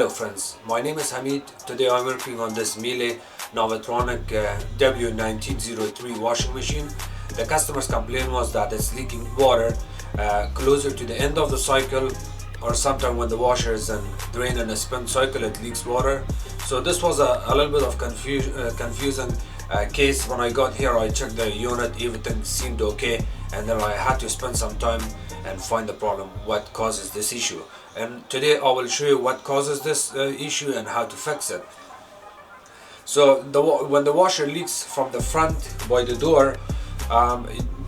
Hello friends, my name is Hamid. Today I'm working on this Miele novatronic W1903 washing machine. The customer's complaint was that it's leaking water closer to the end of the cycle, or sometimes when the washer is in drain and a spin cycle it leaks water. So this was a little bit of confusing case. When I got here I checked the unit, everything seemed okay, and then I had to spend some time and find the problem, what causes this issue. And today I will show you what causes this issue and how to fix it. So when the washer leaks from the front by the door,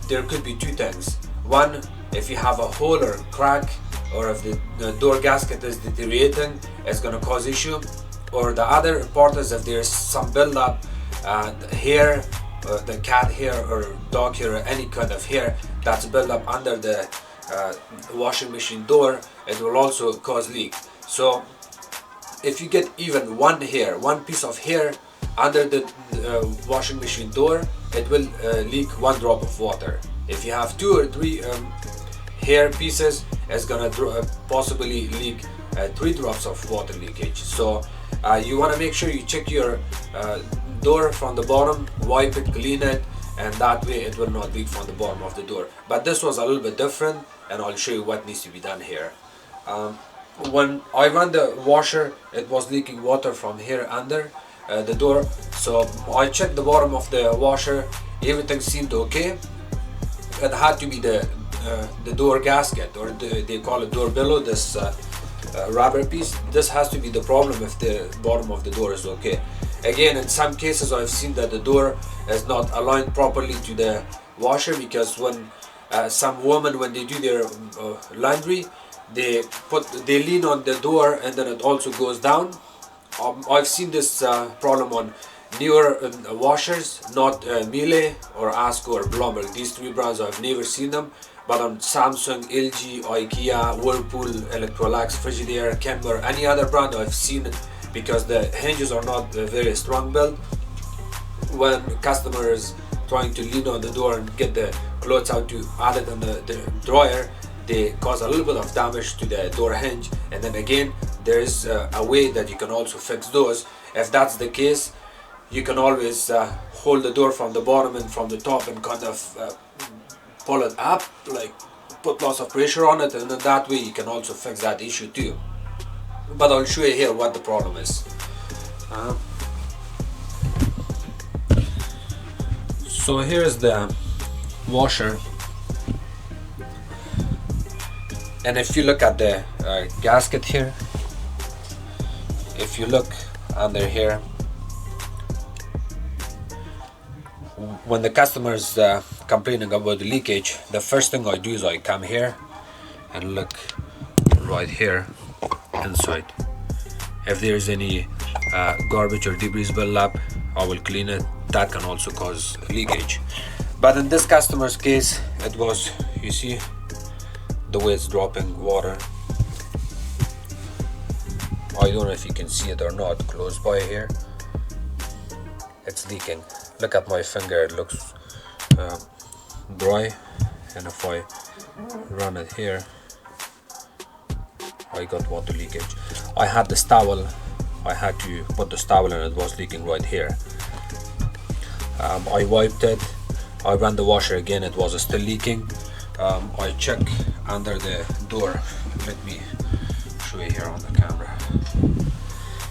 there could be two things. One, if you have a hole or crack, or if the door gasket is deteriorating, it's going to cause issue. Or the other part is if there's some buildup hair, the cat hair or dog hair or any kind of hair that's built up under the washing machine door, it will also cause leak. So if you get even one piece of hair under the washing machine door, it will leak 1 drop of water. If you have 2 or 3 hair pieces, it's gonna possibly leak 3 drops of water leakage. So you want to make sure you check your door from the bottom, wipe it, clean it, and that way it will not leak from the bottom of the door. But this was a little bit different, and I'll show you what needs to be done here. When I ran the washer, it was leaking water from here under the door. So I checked the bottom of the washer, everything seemed okay. It had to be the door gasket, or they call it door below, this rubber piece. This has to be the problem if the bottom of the door is okay. Again, in some cases I've seen that the door is not aligned properly to the washer, because when some women, when they do their laundry, they lean on the door and then it also goes down. I've seen this problem on newer washers, not Miele or Asco or Blomberg. These 3 brands I've never seen them, but on Samsung, LG, IKEA, Whirlpool, Electrolux, Frigidaire, Kenmore, any other brand I've seen it, because the hinges are not very strong built. When customers trying to lean on the door and get the clothes out to add it on the dryer, they cause a little bit of damage to the door hinge. And then again, there is a way that you can also fix those. If that's the case, you can always hold the door from the bottom and from the top and kind of pull it up, like put lots of pressure on it, and then that way you can also fix that issue too. But I'll show you here what the problem is. So here's the washer, and if you look at the gasket here, if you look under here, when the customer is complaining about the leakage, the first thing I do is I come here and look right here inside. If there is any garbage or debris built up, I will clean it. That can also cause leakage. But in this customer's case, it was, you see the way it's dropping water. I don't know if you can see it or not close by here. It's leaking. Look at my finger, it looks dry, and if I run it here, I got water leakage. I had this towel, I had to put this towel and it was leaking right here. I wiped it, I ran the washer again, it was still leaking. I check under the door. Let me show you here on the camera.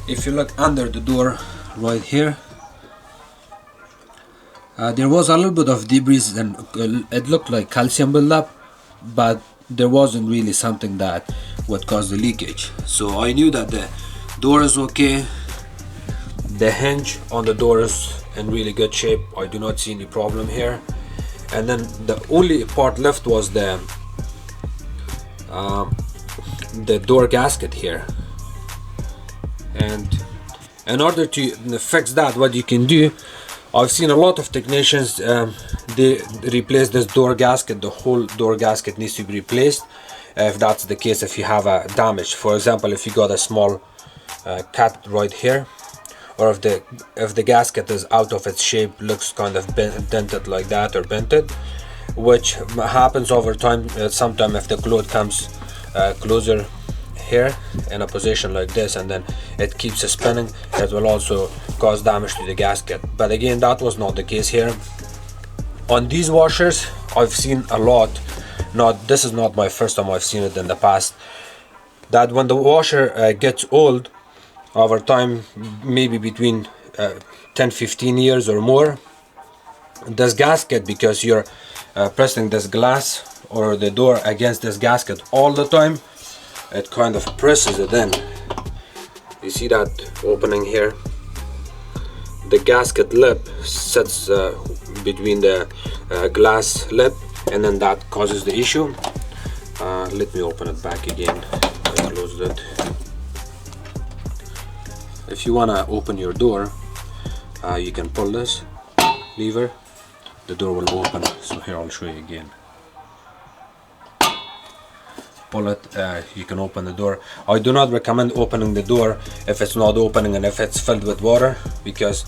If you look under the door right here, there was a little bit of debris, and it looked like calcium buildup, but there wasn't really something that would cause the leakage. So I knew that the door is okay, the hinge on the door is in really good shape. I do not see any problem here. And then the only part left was the door gasket here. And in order to fix that, what you can do, I've seen a lot of technicians, they replace this door gasket. The whole door gasket needs to be replaced. If that's the case, if you have a damage, for example, if you got a small cut right here, or if the gasket is out of its shape, looks kind of dented like that or bented, which happens over time. Sometimes if the cloth comes closer here in a position like this, and then it keeps spinning, it will also cause damage to the gasket. But again, that was not the case here. On these washers, I've seen a lot, this is not my first time, I've seen it in the past, that when the washer gets old over time, maybe between 10-15 years or more, this gasket, because you're pressing this glass or the door against this gasket all the time, it kind of presses it in. You see that opening here? The gasket lip sits between the glass lip, and then that causes the issue. Let me open it back again. I closed it. If you want to open your door, you can pull this lever, the door will open. So here, I'll show you again. Pull it, you can open the door. I do not recommend opening the door if it's not opening and if it's filled with water, because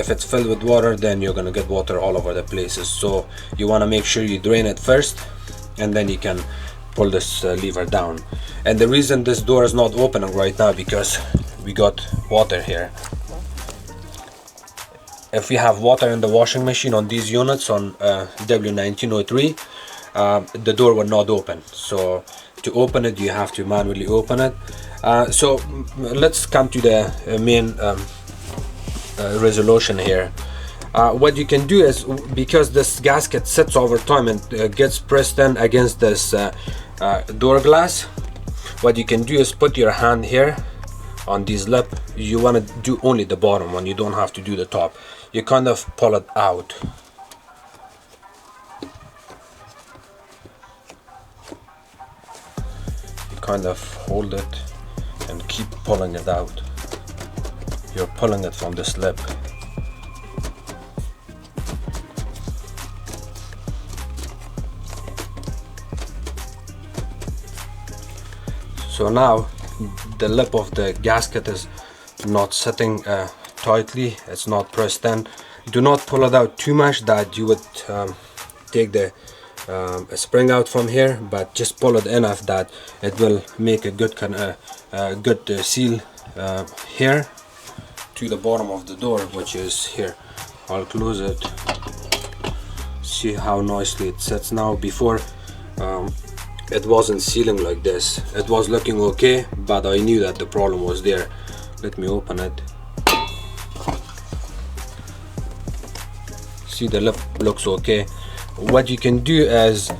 if it's filled with water, then you're gonna get water all over the places. So you want to make sure you drain it first, and then you can pull this lever down. And the reason this door is not opening right now, because we got water here. If we have water in the washing machine on these units, on W1903, the door will not open. So to open it, you have to manually open it. So let's come to the main resolution here. What you can do is, because this gasket sits over time and gets pressed in against this door glass, what you can do is put your hand here on this lip. You want to do only the bottom one, you don't have to do the top. You kind of pull it out. You kind of hold it and keep pulling it out. You're pulling it from this lip. So now the lip of the gasket is not sitting tightly, it's not pressed in. Do not pull it out too much that you would take the spring out from here, but just pull it enough that it will make a good seal here to the bottom of the door, which is here. I'll close it. See how nicely it sits now. Before it wasn't sealing like this. It was looking okay, but I knew that the problem was there. Let me open it. See, the lip looks okay. What you can do is,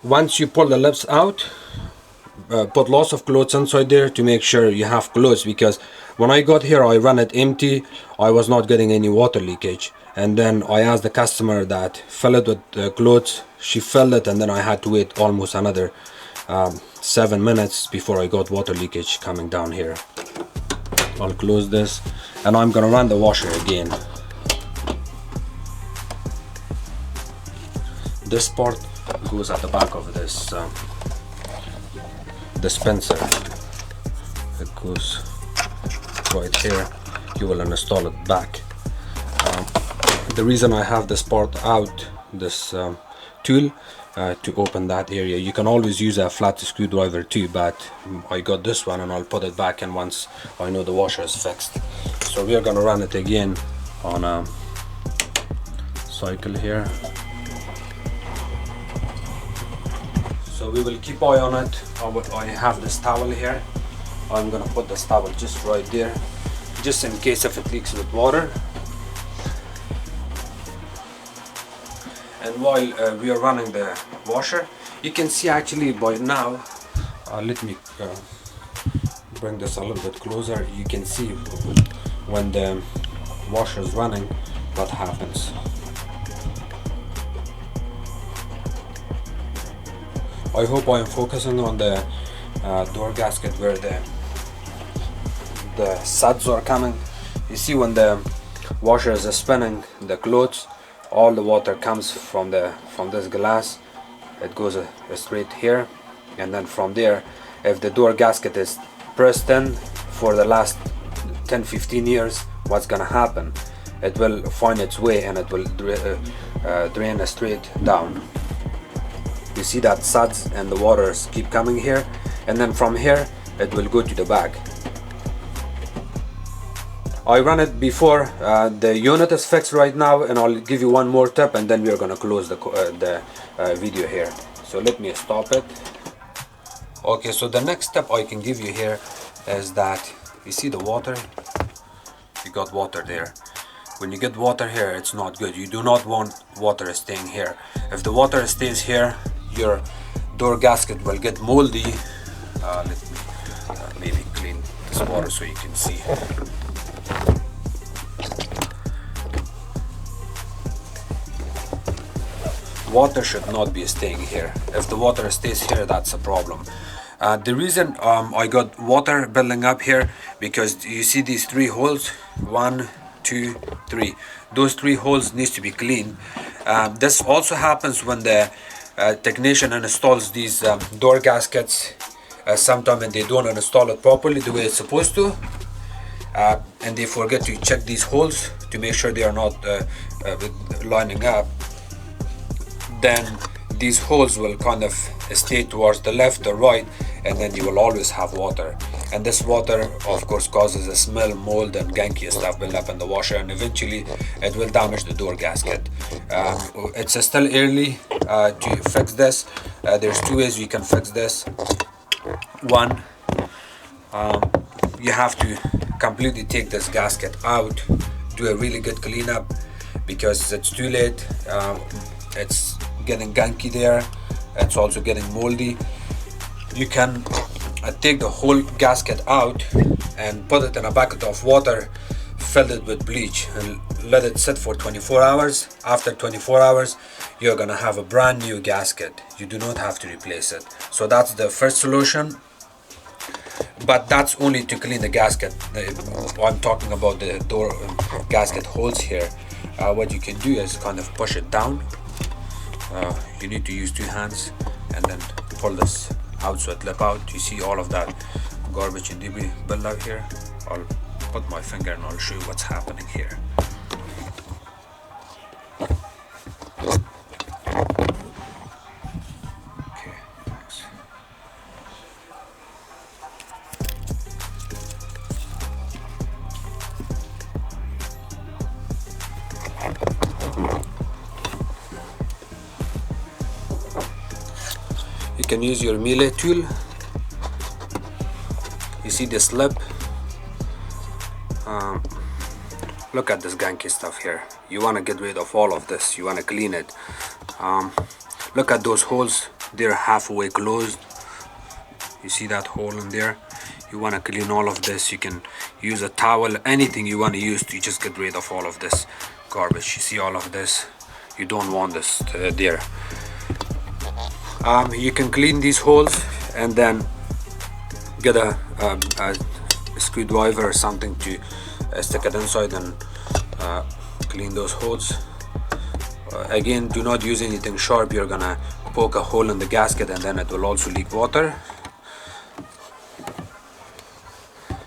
once you pull the lips out, put lots of clothes inside there to make sure you have clothes, because when I got here I ran it empty, I was not getting any water leakage. And then I asked the customer that fill it with clothes. She filled it, and then I had to wait almost another 7 minutes before I got water leakage coming down here. I'll close this, and I'm gonna run the washer again. This part goes at the back of this dispenser. It goes right here. You will install it back. The reason I have this part out, this tool, to open that area. You can always use a flat screwdriver too, but I got this one, and I'll put it back in once I know the washer is fixed. So we are gonna run it again on a cycle here. So we will keep eye on it. I have this towel here. I'm gonna put this towel just right there, just in case if it leaks with water. And while we are running the washer, you can see actually by now, let me bring this a little bit closer. You can see when the washer is running what happens. I hope I am focusing on the door gasket where the suds are coming. You see, when the washer is spinning the clothes, all the water comes from this glass. It goes straight here, and then from there, if the door gasket is pressed in for the last 10-15 years, what's gonna happen? It will find its way and it will drain straight down. You see that suds and the waters keep coming here. and then from here it will go to the bag. I ran it before. The unit is fixed right now, and I'll give you one more tip and then we are gonna close the video here. So let me stop it. Okay, so the next step I can give you here is that you see the water. You got water there. When you get water here, it's not good. You do not want water staying here. If the water stays here, your door gasket will get moldy. Let me maybe clean this water so you can see. Water should not be staying here. If the water stays here, that's a problem. The reason I got water building up here, because you see these 3 holes, 1, 2, 3. Those 3 holes needs to be clean. This also happens when the technician installs these door gaskets. Sometimes when they don't install it properly the way it's supposed to, and they forget to check these holes to make sure they are not lining up, then these holes will kind of stay towards the left or right, and then you will always have water. And this water of course causes a smell, mold and ganky stuff build up in the washer, and eventually it will damage the door gasket. It's still early to fix this. There's 2 ways you can fix this. One, you have to completely take this gasket out, do a really good cleanup, because it's too late. It's getting gunky there, it's also getting moldy. You can take the whole gasket out and put it in a bucket of water, fill it with bleach and let it sit for 24 hours. After 24 hours you're gonna have a brand new gasket. You do not have to replace it. So that's the first solution, but that's only to clean the gasket. I'm talking about the door gasket holes here. What you can do is kind of push it down. You need to use 2 hands and then pull this out so it lip out. You see all of that garbage and debris built up here. I'll put my finger and I'll show you what's happening here. Okay, thanks. You can use your Miele tool. You see this lip? Look at this ganky stuff here. You want to get rid of all of this. You want to clean it. Look at those holes. They're halfway closed. You see that hole in there? You want to clean all of this. You can use a towel, anything you want to use to just get rid of all of this garbage. You see all of this? You don't want this there. You can clean these holes and then get a screwdriver or something to stick it inside and clean those holes. Again, do not use anything sharp. You're gonna poke a hole in the gasket and then it will also leak water.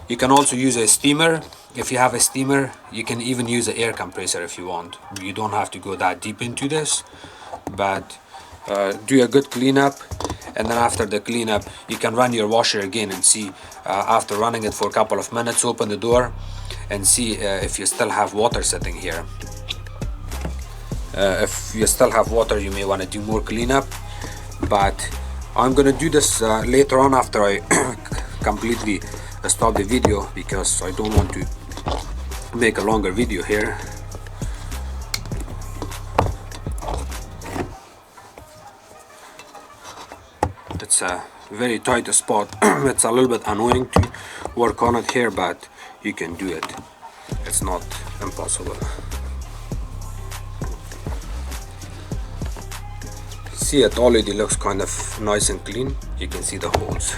You can also use a steamer. If you have a steamer, you can even use an air compressor if you want. You don't have to go that deep into this, but do a good cleanup, and then after the cleanup you can run your washer again and see, after running it for a couple of minutes, open the door and see if you still have water sitting here. If you still have water, you may want to do more cleanup, but I'm gonna do this later on after I completely stop the video, because I don't want to make a longer video here. It's a very tight spot. It's a little bit annoying to work on it here, but you can do it. It's not impossible. See, it already looks kind of nice and clean. You can see the holes.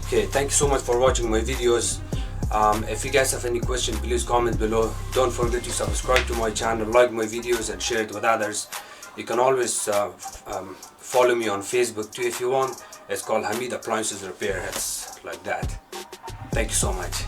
Okay, thank you so much for watching my videos. If you guys have any question, please comment below. Don't forget to subscribe to my channel, like my videos and share it with others. You can always follow me on Facebook too if you want. It's called Hamid Appliances Repair. It's like that. Thank you so much.